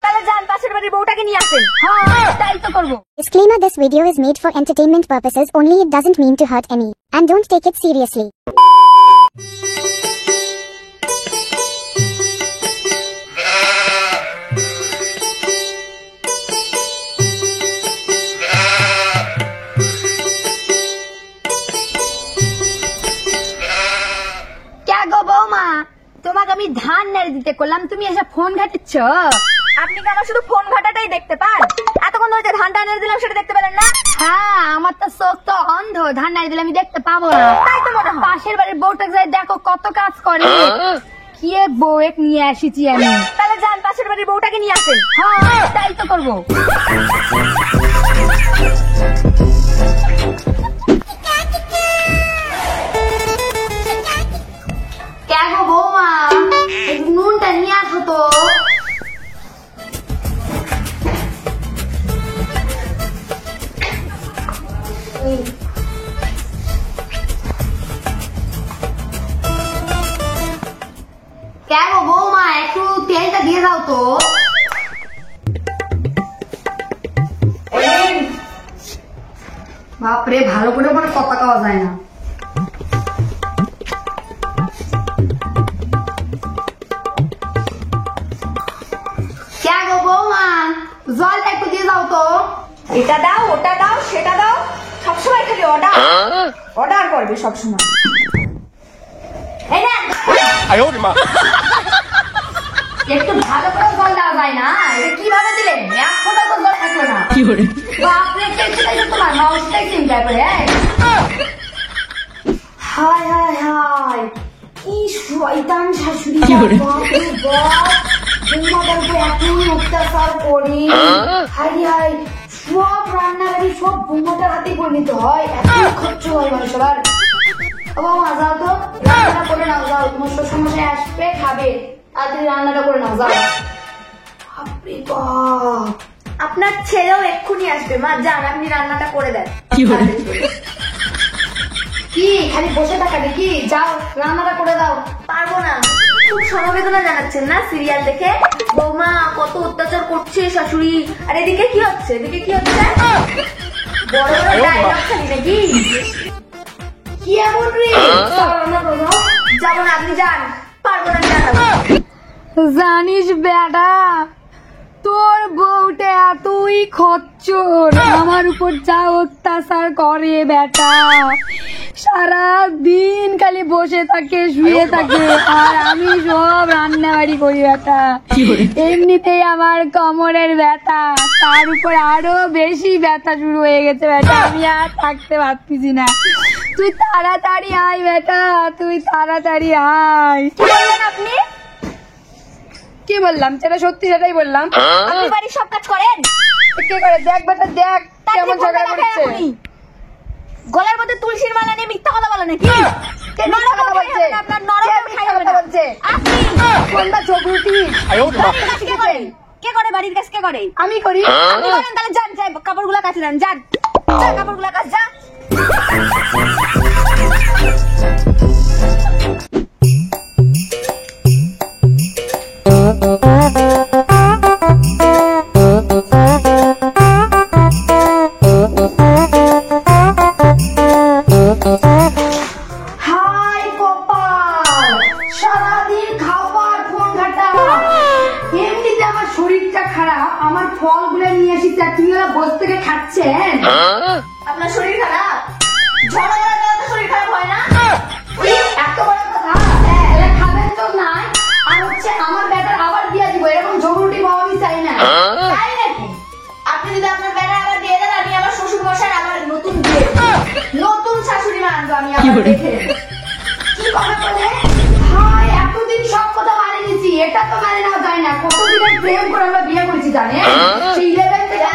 তাহলে যান পাশের বাড়ির বউটাকে নিয়ে আসেন। হ্যাঁ তাই তো করব। Disclaimer: this video is made for entertainment purposes only. It doesn't mean to hurt any. And don't take it seriously. क्या गो बौमा, তোমাকে আমি ধান নেড়ে দিতে করলাম, তুমি এসে ফোন ঘাটিচ্ছ। আপনি কেন শুধু ফোন ঘাটাটাই দেখতে পান? এতক্ষণ ধরে যে ধানটা নেড়ে দিলাম সেটা দেখতে পেলেন না? হ্যাঁ, আমার তো চোখ তো অন্ধ, ধান নেড়ে দিলে আমি দেখতে পাবো না। তাই তো মনে হয়। পাশের বাড়ির বউটাকে যাই দেখো কত কাজ করে। কি এক বউ এক নিয়ে আসিছি আমি। তাহলে যান পাশের বাড়ির বউটাকে নিয়ে আসেন। হ্যাঁ তাই তো করবো। क्या गो बौमा, নুনটা নিয়ে আসো তো। क्या गो बौमा, একটু তেলটা দিয়ে দাও তো। বাপরে, ভালো করে করে কথা খাওয়া যায় না। জলটা একটু দিয়ে দাও তো। এটা দাও, ওটা দাও, সেটা দাও, সবসময় খালি অর্ডার অর্ডার করবে সবসময়। এই না একটু ভালো করে জল দেওয়া যায় না? এটা কিভাবে দিলেন? এক ফোঁটা তো জল থাকলো না। বাপরে, তোমার মাউসটাই চিন্তা করে। হায় হায় হায়, কি শয়তান শাশুড়ি। অত্যাচার করি। হাই হাই, সব রান্নাবাড়ি সব বৌমাটার হাতে পরিণত হয়। এত খরচ হয় মানুষের। বাবা যাও তো, রান্নাটা করে নাও, যাও। তোমার শ্বশুরমশাই আসবে, খাবে, তাড়াতাড়ি রান্নাটা করে নাও, যাও। বাপরে বাপ, আপনার ছেলেও এক্ষুনি আসবে। মা যান, আপনি রান্নাটা করে দেন। কি খালি বসে থাকা নাকি? যাও রান্নাটা করে দাও। পারবো না। খুব সমবেদনা জানাচ্ছেন না সিরিয়াল দেখে? বৌমা কত অত্যাচার করছে শাশুড়ি। আর এদিকে কি হচ্ছে? এদিকে কি হচ্ছে? বড় বড় ডায়লগ খালি নাকি? কি এমন রে? যাবো না, আপনি যান। পারবো না, জানিস বেটা, তোর বউটা এতই খচ্চর, আমার উপর যা অত্যাচার করে বেটা। সারা দিন খালি বসে থাকে, শুয়ে থাকে, আর আমি সব রান্না বাড়ি করি বেটা। এমনিতেই আমার কোমরের ব্যথা, তার উপর আরো বেশি ব্যথা শুরু হয়ে গেছে বেটা। আমি আর থাকতে পারতেছি না। তুই তাড়াতাড়ি আয় বেটা, তুই তাড়াতাড়ি আয়। কি বললেন আপনি? কি বললাম? সেটা সত্যি, সেটাই বললাম। আপনি বাড়ির সব কাজ করেন? কে করে? দেখ বেটা, দেখ কেমন ঝগড়া করছে। গলার মধ্যে তুলসীর মালা নিয়ে মিথ্যা কথা বলে নাকি? মিথ্যা কথা বলছে। আপনার নরম মিথ্যা কথা বলছে। আপনি কোনটা চোখরুটি? কে করে? কে করে বাড়ির কাজ? কে করে? আমি করি। আপনি করেন? তাহলে যান, যান কাপড়গুলা কাচে দেন। যান, যান কাপড়গুলা কাচ, যা। হাই কপাল, সারাদিন খাবার ফোন ঘাটা। এমনিতে আমার শরীরটা খারাপ, আমার ফলগুলো নিয়ে আসি, তিনি বস থেকে খাচ্ছেন। আপনার শরীর খারাপ? শরীর খারাপ হয় না? এত বড় কথা খাবেন তো নাই। আর হচ্ছে আমার ব্যাটার আবার দিয়ে দিব, এরকম জরুরি পাওয়া আমি চাই না। তাই নাকি? আপনি যদি আপনার ব্যাটার আবার দিয়ে দেন, আমি আমার শ্বশুর মশাই আবার নতুন দিয়ে নতুন শাশুড়ি মা আনবো আমি আবার দেখে। কি কথা বলে? হাই, এতদিন সব কথা মানে নিচ্ছি, এটা তো মানে নেওয়া যায় না। কতদিনের প্রেম করে আমরা বিয়ে করেছি জানেন? সেই 11 থেকে